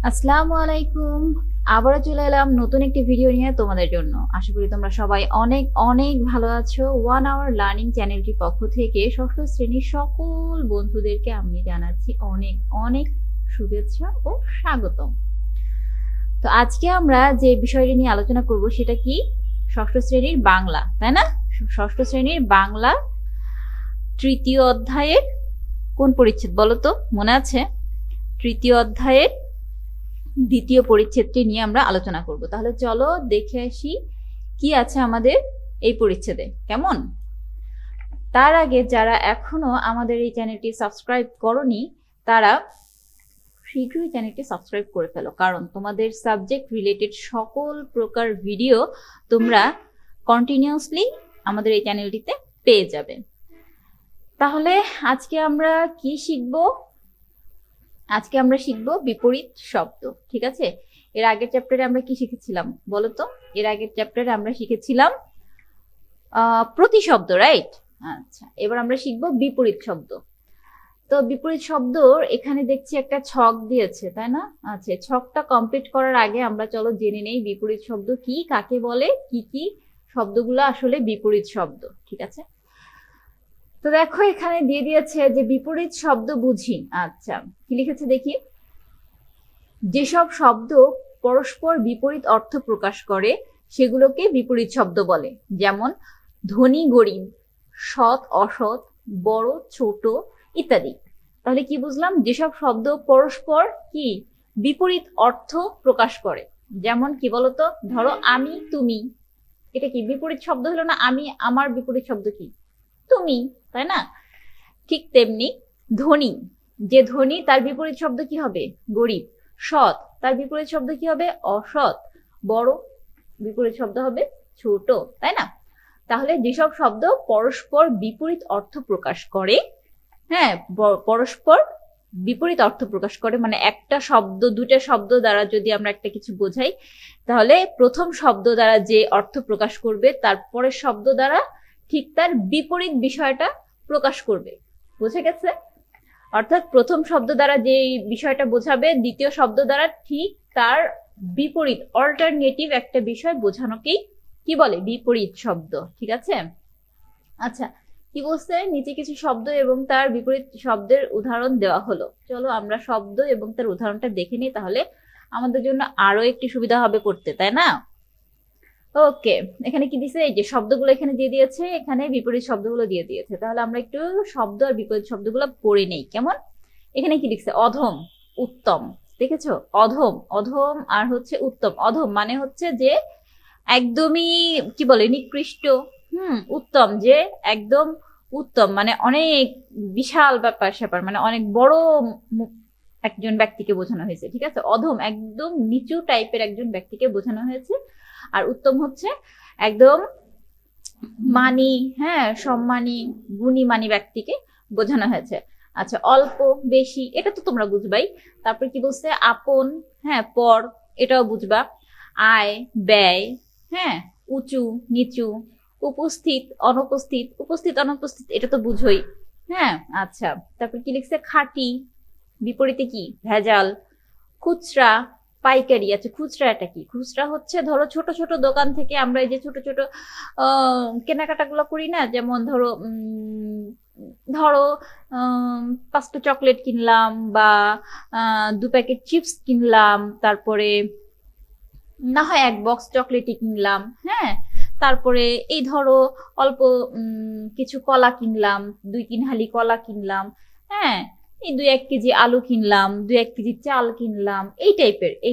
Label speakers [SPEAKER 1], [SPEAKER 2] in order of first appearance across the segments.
[SPEAKER 1] আসসালামু আলাইকুম। আবারও চলে এলাম নতুন একটি ভিডিও নিয়ে তোমাদের জন্য। আশা করি তোমরা সবাই অনেক অনেক ভালো আছো। 1 আওয়ার লার্নিং চ্যানেলটির পক্ষ থেকে ষষ্ঠ শ্রেণীর সকল বন্ধুদেরকে আমি জানাচ্ছি অনেক অনেক শুভেচ্ছা ও স্বাগতম। তো আজকে আমরা যে বিষয়টি নিয়ে আলোচনা করব সেটা কি? ষষ্ঠ শ্রেণীর বাংলা, তাই না? ষষ্ঠ শ্রেণীর বাংলা তৃতীয় অধ্যায়ের কোন পরিচ্ছেদ বলো তো? মনে আছে? তৃতীয় অধ্যায়ের দ্বিতীয় পরিচ্ছেদটি নিয়ে আমরা আলোচনা করব। তাহলে চলো দেখে আসি কি আছে আমাদের এই পরিচ্ছেদে। কেমন? তার আগে যারা এখনো আমাদের এই চ্যানেলটি সাবস্ক্রাইব করনি তারা শীঘ্রই চ্যানেলটি সাবস্ক্রাইব করে ফেলো, কারণ তোমাদের সাবজেক্ট রিলেটেড সকল প্রকার ভিডিও তোমরা কন্টিনিউয়াসলি আমাদের এই চ্যানেলটিতে পেয়ে যাবে। তাহলে আজকে আমরা কি শিখবো? আজকে আমরা শিখবো বিপরীত শব্দ। ঠিক আছে? এর আগের চ্যাপ্টারে আমরা কি শিখেছিলাম বলো তো? এর আগের চ্যাপ্টারে আমরা শিখেছিলাম প্রতিশব্দ, রাইট? আচ্ছা, এবার আমরা শিখবো বিপরীত শব্দ। তো বিপরীত শব্দ এখানে দেখছি একটা ছক দিয়েছে, তাই না? আচ্ছা, ছকটা কমপ্লিট করার আগে আমরা চলো জেনে নেই বিপরীত শব্দ কি, কাকে বলে, কি কি শব্দগুলো আসলে বিপরীত শব্দ। ঠিক আছে? তো দেখো এখানে দিয়ে দিয়েছে যে বিপরীত শব্দ বুঝি। আচ্ছা, কি লিখেছে দেখি। যেসব শব্দ পরস্পর বিপরীত অর্থ প্রকাশ করে সেগুলোকে বিপরীত শব্দ বলে। যেমন ধনী গরিব, সৎ অসৎ, বড় ছোট ইত্যাদি। তাহলে কি বুঝলাম? যেসব শব্দ পরস্পর কি বিপরীত অর্থ প্রকাশ করে। যেমন কি বলতো? ধরো আমি তুমি, এটা কি বিপরীত শব্দ হলো না? আমি আমার বিপরীত শব্দ কি? তুমি, তাই না? ঠিক তেমনি ধনী, যে ধনী তার বিপরীত শব্দ কি হবে? গরিব। সৎ, তার বিপরীত শব্দ কি হবে? অসৎ। বড়, বিপরীত শব্দ হবে ছোট, তাই না? তাহলে যেসব শব্দ পরস্পর বিপরীত অর্থ প্রকাশ করে, হ্যাঁ, পরস্পর বিপরীত অর্থ প্রকাশ করে, মানে একটা শব্দ দুটা শব্দ দ্বারা যদি আমরা একটা কিছু বোঝাই, তাহলে প্রথম শব্দ দ্বারা যে অর্থ প্রকাশ করবে তারপরের শব্দ দ্বারা ঠিক তার বিপরীত বিষয়টা প্রকাশ করবে। বুঝে গেছে? অর্থাৎ প্রথম শব্দ দ্বারা যে বিষয়টা বোঝাবে দ্বিতীয় শব্দ দ্বারা ঠিক তার বিপরীত অল্টারনেটিভ একটা বিষয় বোঝানোকেই কি বলে? বিপরীত শব্দ। ঠিক আছে? আচ্ছা, কি বলছে? নিচে কিছু শব্দ এবং তার বিপরীত শব্দের উদাহরণ দেওয়া হলো। চলো আমরা শব্দ এবং তার উদাহরণটা দেখে নিই, তাহলে আমাদের জন্য আরো একটি সুবিধা হবে পড়তে, তাই না? ওকে, এখানে কি দিছে? এই যে শব্দগুলো এখানে দিয়ে দিয়েছে, এখানে বিপরীত শব্দগুলো দিয়ে দিয়েছে। তাহলে আমরা একটু শব্দ আর বিপরীত শব্দগুলো পড়ে নেই। কেমন? এখানে কি লিখছে? অধম, উত্তম। দেখেছো? অধম, অধম আর হচ্ছে উত্তম। অধম মানে হচ্ছে যে একদমই কি বলে? নিকৃষ্ট। উত্তম, যে একদম উত্তম, মানে অনেক বিশাল ব্যাপার স্যাপার, মানে অনেক বড় একজন ব্যক্তিকে বোঝানো হয়েছে। ঠিক আছে? অধম একদম নিচু টাইপের একজন ব্যক্তিকে বোঝানো হয়েছে, আর উত্তম হচ্ছে একদম মানি, হ্যাঁ, সম্মানী গুণী মানী ব্যক্তিকে বোঝানো হয়েছে। আচ্ছা, অল্প বেশি এটা তো তোমরা বুঝবাই। তারপর কি বলছে? আপন, হ্যাঁ, পর, এটাও বুঝবা। আয় ব্যয়, হ্যাঁ, উঁচু নিচু, উপস্থিত অনুপস্থিত, উপস্থিত অনুপস্থিত এটা তো বুঝোই। হ্যাঁ, আচ্ছা, তারপর কি লিখছে? খাঁটি, বিপরীতে কি? ভেজাল। খুচরা, পাইকারি। আচ্ছা, খুচরাটা কি? খুচরা হচ্ছে ধরো ছোট ছোট দোকান থেকে আমরা এই যে ছোট ছোট কেনাকাটা গুলো করি না, যেমন ধরো ধরো 5টা চকলেট কিনলাম বা 2 প্যাকেট চিপস কিনলাম, তারপরে না হয় 1 বক্স চকলেটই কিনলাম, হ্যাঁ, তারপরে এই ধরো অল্প কিছু কলা কিনলাম, 2-3 হালি কলা কিনলাম, হ্যাঁ, এই 2-1 কেজি আলু কিনলাম, 2-1 কেজি চাল কিনলাম, এই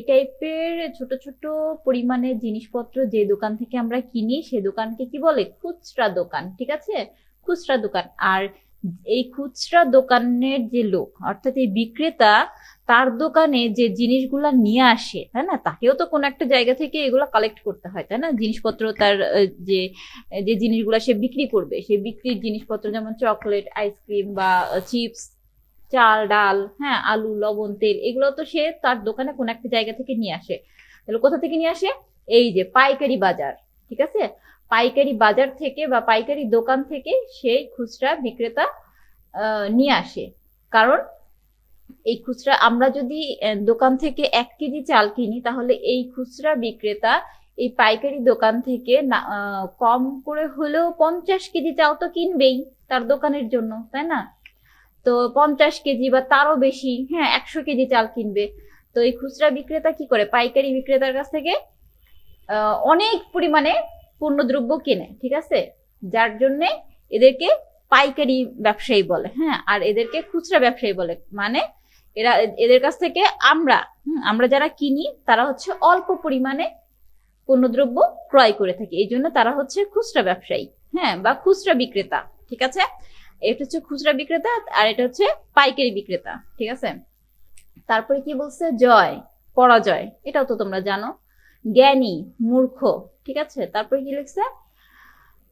[SPEAKER 1] টাইপের ছোট ছোট পরিমাণে জিনিসপত্র যে দোকান থেকে আমরা কিনি সে দোকানকে কি বলে? খুচরা দোকান। ঠিক আছে? খুচরা দোকান। আর এই খুচরা দোকানের যে লোক, অর্থাৎ এই বিক্রেতা, তার দোকানে যে জিনিসগুলা নিয়ে আসে, তাই না, তাকেও তো কোনো একটা জায়গা থেকে এগুলো কালেক্ট করতে হয়, তাই না? জিনিসপত্র তার যে যে জিনিসগুলা সে বিক্রি করবে, সে বিক্রির জিনিসপত্র যেমন চকলেট, আইসক্রিম বা চিপস, চাল ডাল, হ্যাঁ, আলু লবণ তেল, এগুলো তো সে তার দোকানে কোন একটা জায়গা থেকে নিয়ে আসে। তাহলে কোথা থেকে নিয়ে আসে? এই যে পাইকারি বাজার। ঠিক আছে? পাইকারি বাজার থেকে বা পাইকারি দোকান থেকে সেই খুচরা বিক্রেতা নিয়ে আসে। কারণ এই খুচরা আমরা যদি দোকান থেকে 1 কেজি চাল কিনি, তাহলে এই খুচরা বিক্রেতা এই পাইকারি দোকান থেকে কম করে হলেও 50 কেজি চাল তো কিনবেই তার দোকানের জন্য, তাই না? তো 50 কেজি বা তারও বেশি, হ্যাঁ 100 কেজি চাল কিনবে। তো এই খুচরা বিক্রেতা কি করে, পাইকারি বিক্রেতার কাছ থেকে অনেক পরিমাণে পণ্যদ্রব্য কেনে, ঠিক আছে? যার জন্যে এদেরকে পাইকারি ব্যবসায়ী বলে, হ্যাঁ। আর এদেরকে খুচরা ব্যবসায়ী বলে, মানে এদের কাছ থেকে আমরা যারা কিনি তারা হচ্ছে অল্প পরিমাণে পণ্যদ্রব্য ক্রয় করে থাকি, এই জন্য তারা হচ্ছে খুচরা ব্যবসায়ী, হ্যাঁ, বা খুচরা বিক্রেতা, ঠিক আছে? এটা হচ্ছে খুচরা বিক্রেতা, আর এটা হচ্ছে পাইকারি বিক্রেতা, ঠিক আছে? তারপরে কি বলছে, জয় পরাজয়, এটাও তো তোমরা জানো। জ্ঞানী মূর্খ, ঠিক আছে? তারপরে কি লিখছে,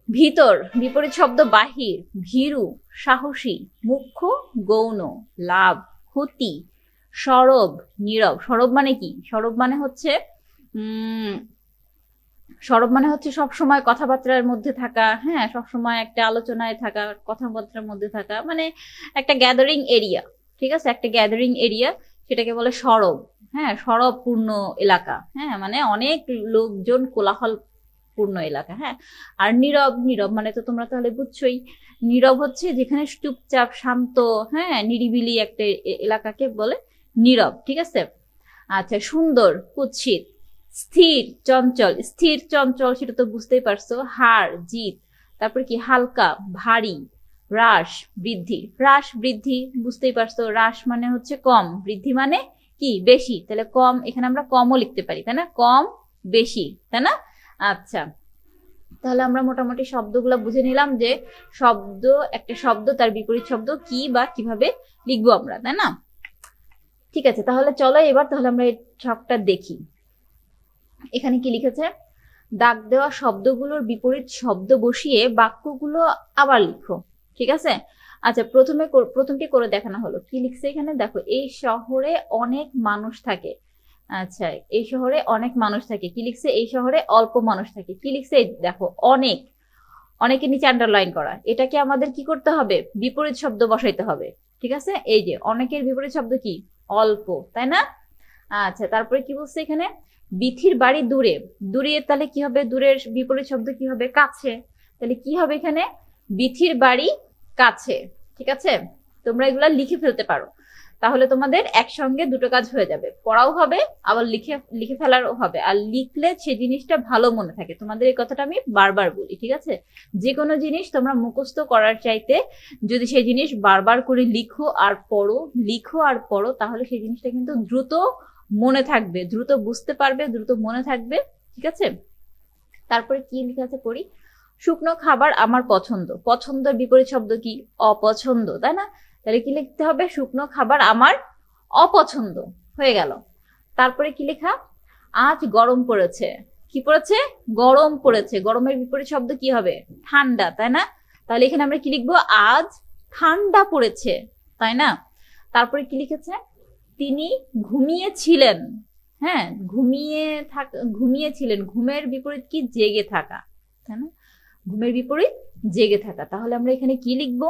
[SPEAKER 1] ভিতর বিপরীত শব্দ বাহির, ভীরু সাহসী, মুখ্য গৌণ, লাভ ক্ষতি, সরব নীরব। সরব মানে কি? সরব মানে হচ্ছে সব সময় কথাবার্তার মধ্যে থাকা, হ্যাঁ, সব সময় একটা আলোচনায় থাকা, কথাবার্তার মধ্যে থাকা, মানে একটা গ্যাদারিং এরিয়া, ঠিক আছে? একটা গ্যাদারিং এরিয়া, সেটাকে বলে সরব, হ্যাঁ, সরবপূর্ণ এলাকা, হ্যাঁ, মানে অনেক লোকজন কোলাহল পূর্ণ এলাকা, হ্যাঁ। আর নীরব, নীরব মানে তো তোমরা তাহলে বুঝছোই, নীরব হচ্ছে যেখানে চুপচাপ শান্ত, হ্যাঁ, নিরিবিলি একটা এলাকাকে বলে নীরব, ঠিক আছে? আচ্ছা, সুন্দর কুৎসিত, স্থির চঞ্চল, স্থির চঞ্চল সেটা তো বুঝতেই পারছো, হার জিত। তারপর কি, হালকা ভারী, হ্রাস বৃদ্ধি, হ্রাস বৃদ্ধি বুঝতেই পারছো, হ্রাস মানে হচ্ছে কম, বৃদ্ধি মানে কি বেশি, তাহলে কম, এখানে আমরা কমও লিখতে পারি, তাই না? কম বেশি, তাই না? আচ্ছা, তাহলে আমরা মোটামুটি শব্দগুলো বুঝে নিলাম যে একটা শব্দ তার বিপরীত শব্দ কি বা কিভাবে লিখবো আমরা, তাই না? ঠিক আছে, তাহলে চলো এবার তাহলে আমরা এই ছকটা দেখি। এখানে কি লিখেছে, দাগ দেওয়া শব্দগুলোর বিপরীত শব্দ বসিয়ে বাক্যগুলো আবার লিখো, ঠিক আছে? আচ্ছা, প্রথমটি করে দেখানো হলো। কি লিখছে এখানে দেখো, এই শহরে অনেক মানুষ থাকে। আচ্ছা, এই শহরে অনেক মানুষ থাকে। কি লিখছে, এই শহরে অল্প মানুষ থাকে। কি লিখছে, দেখো অনেক, অনেকের নিচে আন্ডারলাইন করা, এটাকে আমাদের কি করতে হবে, বিপরীত শব্দ বসাইতে হবে, ঠিক আছে? এই যে অনেকের বিপরীত শব্দ কি, অল্প, তাই না? আচ্ছা, তারপরে কি বলছে এখানে, বিথির বাড়ি দূরে, দূরে তাহলে কি হবে, দূরের বিপরীত শব্দ কি হবে, কাছে। তাহলে কি হবে এখানে, বিথির বাড়ি কাছে, ঠিক আছে? তোমরা এগুলা লিখে ফেলতে পারো, তাহলে তোমাদের একসঙ্গে দুটো কাজ হয়ে যাবে, পড়াও হবে আবার লিখে ফেলারও হবে। আর লিখলে সে জিনিসটা ভালো মনে থাকে। তোমাদের এই কথাটা আমি বারবার বলি, ঠিক আছে? যে কোনো জিনিস তোমরা মুখস্থ করার চাইতে যদি সেই জিনিস বারবার করে লিখো আর পড়ো, তাহলে সেই জিনিসটা কিন্তু দ্রুত মনে থাকবে, দ্রুত বুঝতে পারবে, দ্রুত মনে থাকবে, ঠিক আছে? তারপরে কি লিখে আছে পড়ি, শুকনো খাবার আমার পছন্দ, পছন্দের বিপরীত শব্দ কি, অপছন্দ, তাই না? তাহলে কি লিখতে হবে, শুকনো খাবার আমার অপছন্দ, হয়ে গেল। তারপরে কি লেখা, আজ গরম পড়েছে, কি পড়েছে, গরম পড়েছে, গরমের বিপরীত শব্দ কি হবে, ঠান্ডা, তাই না? তাহলে এখানে আমরা কি লিখবো, আজ ঠান্ডা পড়েছে, তাই না? তারপরে কি লিখেছে, তিনি ঘুমিয়েছিলেন, হ্যাঁ, ঘুমিয়েছিলেন, ঘুমের বিপরীত কি, জেগে থাকা, তাই না? ঘুমের বিপরীত জেগে থাকা। তাহলে আমরা এখানে কি লিখবো,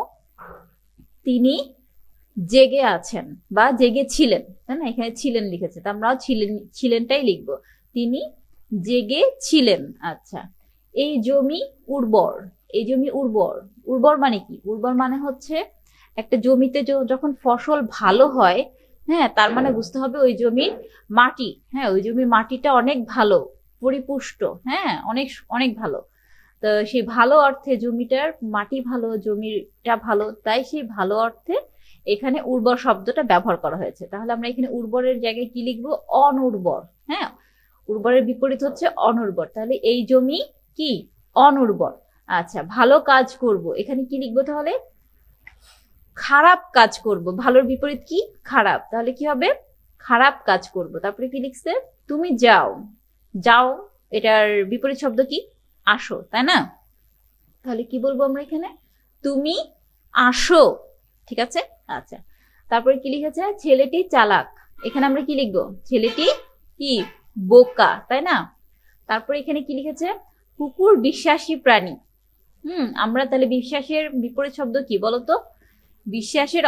[SPEAKER 1] তিনি জেগে আছেন বা জেগেছিলেন, তাই না? এখানে ছিলেন লিখেছে, তা আমরাও ছিলেনটাই লিখবো, তিনি জেগে ছিলেন। আচ্ছা, এই জমি উর্বর, এই জমি উর্বর, উর্বর মানে কি, উর্বর মানে হচ্ছে একটা জমিতে যখন ফসল ভালো হয়, হ্যাঁ, তার মানে বুঝতে হবে ওই জমির মাটি, হ্যাঁ, ওই জমির মাটিটা অনেক ভালো, পরিপুষ্ট, হ্যাঁ, অনেক অনেক ভালো। তো সেই ভালো অর্থে জমিটার মাটি ভালো, জমিটা ভালো, তাই সেই ভালো অর্থে এখানে উর্বর শব্দটা ব্যবহার করা হয়েছে। তাহলে আমরা এখানে উর্বরের জায়গায় কি লিখবো, অনুর্বর, হ্যাঁ, উর্বরের বিপরীত হচ্ছে অনুর্বর। তাহলে এই জমি কি, অনুর্বর। আচ্ছা, ভালো কাজ করব, এখানে কি লিখবো তাহলে, খারাপ কাজ করব, ভালোর বিপরীত কি, খারাপ, তাহলে কি হবে, খারাপ কাজ করব। তারপরে কি লিখছে, তুমি যাও, যাও এটার বিপরীত শব্দ কি, আসো, তাই না? তাহলে কি বলবো আমরা এখানে, তুমি আসো, ঠিক আছে? আচ্ছা, তারপরে কি লিখেছে, ছেলেটি চালাক, এখানে আমরা কি লিখবো, ছেলেটি কি, বোকা, তাই না? তারপরে এখানে কি লিখেছে, কুকুর বিশ্বাসী প্রাণী। আমরা তাহলে বিশ্বাসের বিপরীত শব্দ কি বলতো, বিশ্বাসের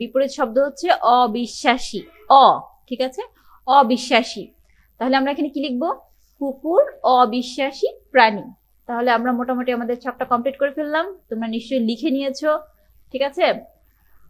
[SPEAKER 1] বিপরীত শব্দ হচ্ছে অবিশ্বাসী। ঠিক আছে, অবিশ্বাসী। তাহলে আমরা এখানে কি লিখবো? কুকুর অবিশ্বাসী প্রাণী। তাহলে আমরা মোটামুটি আমাদের ছকটা কমপ্লিট করে ফেললাম, তোমরা নিশ্চয়ই লিখে নিয়েছো। ঠিক আছে,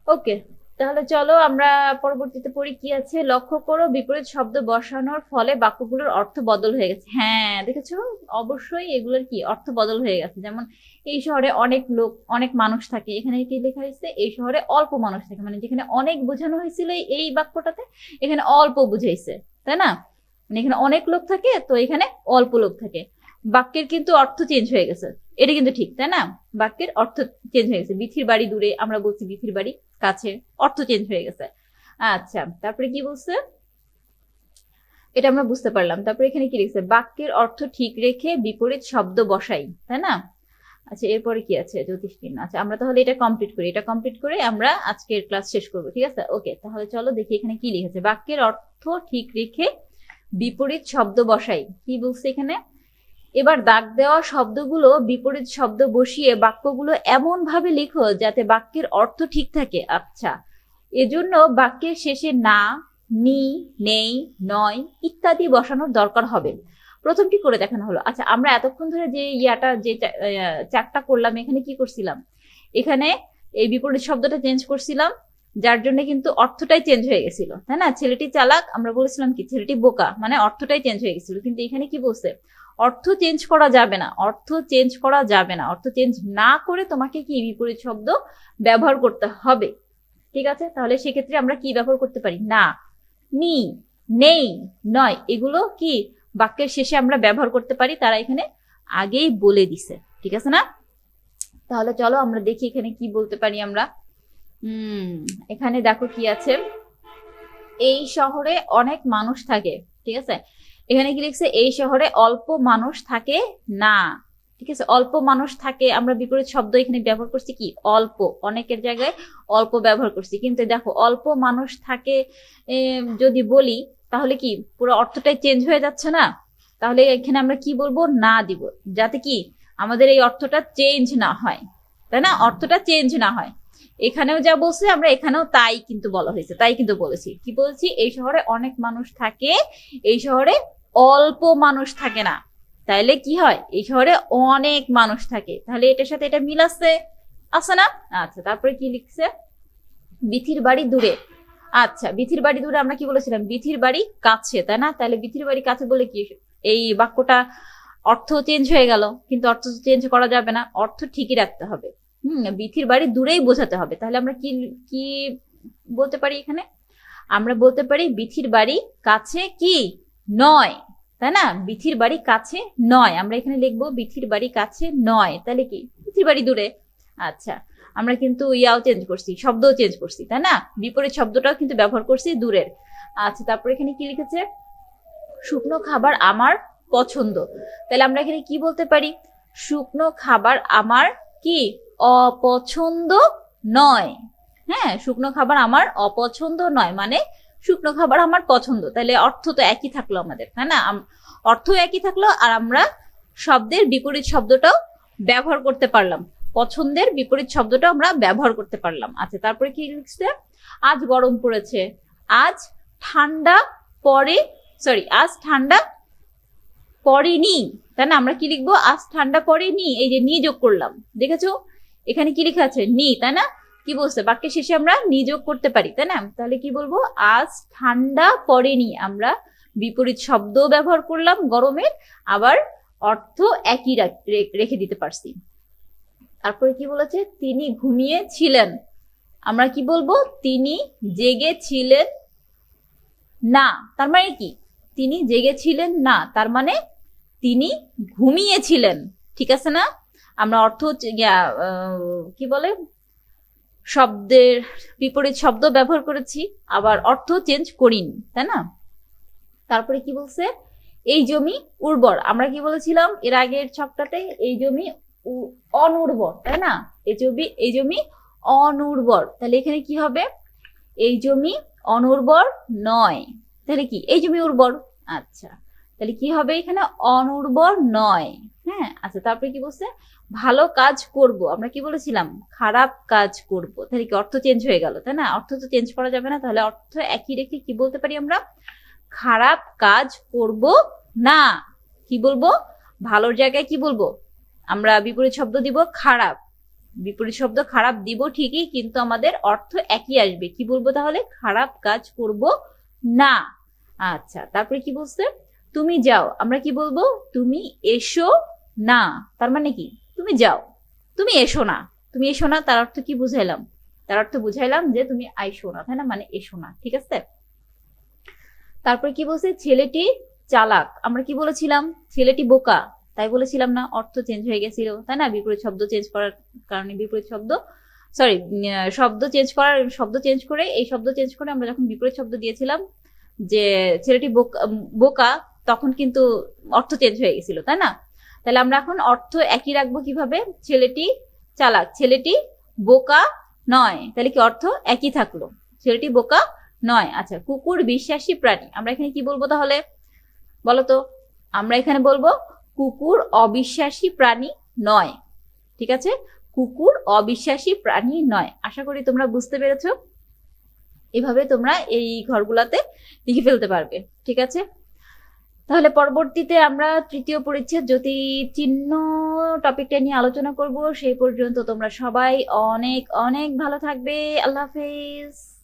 [SPEAKER 1] ওকে। তাহলে চলো আমরা পরবর্তীতে পড়ি কি আছে। লক্ষ্য করো বিপরীত শব্দ বসানোর ফলে বাক্যগুলোর অর্থ বদল হয়ে গেছে। হ্যাঁ দেখেছো, অবশ্যই এগুলোর কি অর্থ বদল হয়ে গেছে। যেমন এই শহরে অনেক লোক, অনেক মানুষ থাকে, এখানে কি লেখা হয়েছে? এই শহরে অল্প মানুষ থাকে। মানে যেখানে অনেক বোঝানো হয়েছিল এই বাক্যটাতে, এখানে অল্প বুঝাইছে, তাই না? মানে এখানে অনেক লোক থাকে, তো এখানে অল্প লোক থাকে। বাক্যের কিন্তু অর্থ চেঞ্জ হয়ে গেছে, এটা কিন্তু ঠিক, তাই না? বাক্যের অর্থ চেঞ্জ হয়ে গেছে। বিথির বাড়ি দূরে, আমরা বলছি বিথির বাড়ি কাছে, অর্থ চেঞ্জ হয়ে গেছে। আচ্ছা, তারপরে কি বলছে এটা আমরা বুঝতে পারলাম। তারপরে এখানে কি লিখছে? বাক্যের অর্থ ঠিক রেখে বিপরীত শব্দ বসাই, তাই না? আচ্ছা, এরপরে কি আছে? জ্যোতিষবিন। আচ্ছা, আমরা তাহলে এটা কমপ্লিট করি, এটা কমপ্লিট করে আমরা আজকের ক্লাস শেষ করবো। ঠিক আছে, ওকে। তাহলে চলো দেখি এখানে কি লিখেছে। বাক্যের অর্থ ঠিক রেখে বিপরীত শব্দ বসাই, কি বলছে এখানে? এবার দাগ দেওয়া শব্দগুলো বিপরীত শব্দ বসিয়ে বাক্যগুলো এমন ভাবে লিখো যাতে বাক্যের অর্থ ঠিক থাকে। আচ্ছা, এজন্য বাক্যের শেষে না, নি, নেই, নয় ইত্যাদি বসানোর দরকার হবে। প্রথমটি করে দেখানো হলো। আচ্ছা, আমরা এতক্ষণ ধরে যে চারটা করলাম, এখানে কি করছিলাম? এখানে এই বিপরীত শব্দটা চেঞ্জ করছিলাম, যার জন্য কিন্তু অর্থটাই চেঞ্জ হয়ে গেছিল, তাই না? ছেলেটি চালাক, আমরা বলেছিলাম কি ছেলেটি বোকা, মানে অর্থটাই চেঞ্জ হয়ে গেছিল। কিন্তু এখানে কি বলছে? অর্থ চেঞ্জ করা যাবে না, অর্থ চেঞ্জ করা যাবে না। অর্থ চেঞ্জ না করে তোমাকে কি বিপরীত শব্দ ব্যবহার করতে হবে। ঠিক আছে, তাহলে সেক্ষেত্রে আমরা কি ব্যবহার করতে পারি? না, নি, নেই, নয় এগুলো কি বাক্যের শেষে আমরা ব্যবহার করতে পারি, তারা এখানে আগেই বলে দিছে। ঠিক আছে না? তাহলে চলো আমরা দেখি এখানে কি বলতে পারি আমরা। এখানে দেখো কি আছে। এই শহরে অনেক মানুষ থাকে। ঠিক আছে, এখানে কি লিখছে? এই শহরে অল্প মানুষ থাকে না। ঠিক আছে, অল্প মানুষ থাকে, আমরা বিপরীত শব্দ এখানে ব্যবহার করছি কি? অল্প। অনেকের জায়গায় অল্প ব্যবহার করছি, কিন্তু দেখো অল্প মানুষ থাকে যদি বলি তাহলে কি পুরো অর্থটাই চেঞ্জ হয়ে যাচ্ছে না? তাহলে এখানে আমরা কি বলবো? না দিব, যাতে কি আমাদের এই অর্থটা চেঞ্জ না হয়, তাই না? অর্থটা চেঞ্জ না হয়। এখানেও যা বলছে আমরা এখানেও তাই কিন্তু বলা হয়েছে, তাই কিন্তু বলেছি। কি বলছি? এই শহরে অনেক মানুষ থাকে, এই শহরে অল্প মানুষ থাকে না। তাইলে কি হয়? এই শহরে অনেক মানুষ থাকে, তাহলে এটার সাথে এটা মিল আছে, আছে না? আচ্ছা, তারপরে কি লিখছে? বিথির বাড়ি দূরে। আচ্ছা, বিথির বাড়ি দূরে আমরা কি বলেছিলাম? বিথির বাড়ি কাছে, তাই না? তাহলে বিথির বাড়ি কাছে বলে কি এই বাক্যটা অর্থ চেঞ্জ হয়ে গেল, কিন্তু অর্থ চেঞ্জ করা যাবে না, অর্থ ঠিকই রাখতে হবে। বিথির বাড়ি দূরেই বোঝাতে হবে। তাহলে আমরা কি কি বলতে পারি এখানে? আমরা বলতে পারি বিথির বাড়ি কাছে কি নয়, তাই না? বিথির বাড়ি কাছে নয়, আমরা এখানে লিখবো বিথির বাড়ি কাছে নয়। তাহলে কি বিথির বাড়ি দূরে। আচ্ছা, আমরা কিন্তু ইয়াও চেঞ্জ করছি, শব্দও চেঞ্জ করছি, তাই না? বিপরীত শব্দটাও কিন্তু ব্যবহার করছি দূরের। আচ্ছা, তারপরে এখানে কি লিখেছে? শুকনো খাবার আমার পছন্দ। তাহলে আমরা এখানে কি বলতে পারি? শুকনো খাবার আমার কি অপছন্দ নয়। হ্যাঁ, শুকনো খাবার আমার অপছন্দ নয়, মানে শুকনো খাবার আমার পছন্দ। তাহলে অর্থ তো একই থাকলো আমাদের, তাই না? অর্থ একই থাকলো, আর আমরা শব্দের বিপরীত শব্দটাও ব্যবহার করতে পারলাম, পছন্দের বিপরীত শব্দটাও আমরা ব্যবহার করতে পারলাম। আচ্ছা, তারপরে কি লিখছে? আজ গরম পড়েছে, আজ ঠান্ডা পড়ে, সরি আজ ঠান্ডা পড়েনি, তাই না? আমরা কি লিখবো? আজ ঠান্ডা পড়েনি, এই যে নি যোগ করলাম, দেখেছো এখানে কি লেখা আছে? নি, তাই না? কি বলছে? বাক্যের শেষে আমরা নি যোগ করতে পারি, তাই না? তাহলে কি বলবো? আজ ঠান্ডা পড়েনি, আমরা বিপরীত শব্দ ব্যবহার করলাম গরমের, আবার অর্থ একই রেখে দিতে পারছি। তারপরে কি বলেছে? তিনি ঘুমিয়েছিলেন, আমরা কি বলবো? তিনি জেগেছিলেন না। তার মানে কি? তিনি জেগেছিলেন না, তার মানে তিনি ঘুমিয়েছিলেন। ঠিক আছে না? আমরা অর্থ কি বলে শব্দের বিপরীত শব্দ ব্যবহার করেছি, আবার অর্থ চেঞ্জ করিনি, তাই না? তারপরে কি বলছে? এই জমি উর্বর, আমরা কি বলেছিলাম এর আগের ছকটাতে? এই জমি অনুর্বর, তাই না? এই জমি অনুর্বর। তাহলে এখানে কি হবে? এই জমি অনুর্বর নয়, তাহলে কি এই জমি উর্বর। আচ্ছা, তাহলে কি হবে এখানে? অনুর্বর নয়। হ্যাঁ, আচ্ছা, তারপরে কি বলছে? ভালো কাজ করব, আমরা কি বলেছিলাম? খারাপ কাজ করব। তাহলে কি অর্থ চেঞ্জ হয়ে গেল, তাই না? অর্থ তো চেঞ্জ করা যাবে না, তাহলে অর্থ একই রেখে কি বলতে পারি আমরা? খারাপ কাজ করব না। কি বলবো? ভালোর জায়গায় কি বলবো? আমরা বিপরীত শব্দ দিব খারাপ। বিপরীত শব্দ খারাপ দিব ঠিকই, কিন্তু আমাদের অর্থ একই আসবে। কি বলবো তাহলে? খারাপ কাজ করব না। আচ্ছা, তারপরে কি বলছে? তুমি যাও, আমরা কি বলবো? তুমি এসো না। তার মানে কি? তুমি যাও, তুমি এসো না। তুমি এসো না, তার অর্থ কি বুঝাইলাম? তার অর্থ বুঝাইলাম যে তুমি আইসো না, তাই না? মানে এসো না, ঠিক আছে? তারপর কি বলছে? ছেলেটি চালাক, আমরা কি বলেছিলাম? ছেলেটি বোকা, তাই বলেছিলাম না? অর্থ চেঞ্জ হয়ে গেছিল, তাই না? বিপরীত শব্দ চেঞ্জ করার কারণে, বিপরীত শব্দ, সরি, শব্দ চেঞ্জ করে, এই শব্দ চেঞ্জ করে আমরা যখন বিপরীত শব্দ দিয়েছিলাম যে ছেলেটি বোকা বোকা, তখন কিন্তু অর্থ চেঞ্জ হয়ে গেছিল, তাই না? তাহলে আমরা এখন অর্থ একই রাখবো কিভাবে? ছেলেটি চালাক, ছেলেটি বোকা নয়, তাহলে কি অর্থ একই থাকলো? ছেলেটি বোকা নয়। আচ্ছা, কুকুর বিশ্বাসী প্রাণী, আমরা এখানে কি বলবো তাহলে? বলতো, আমরা এখানে বলবো কুকুর অবিশ্বাসী প্রাণী নয়। ঠিক আছে, কুকুর অবিশ্বাসী প্রাণী নয়। আশা করি তোমরা বুঝতে পেরেছো। এভাবে তোমরা এই ঘরগুলাতে লিখে ফেলতে পারবে। ঠিক আছে, তাহলে পরবর্তীতে আমরা তৃতীয় পরিচ্ছেদ জ্যোতি চিহ্ন টপিকটা নিয়ে আলোচনা করব। সেই পর্যন্ত তোমরা সবাই অনেক অনেক ভালো থাকবে। আল্লাহ হাফেজ।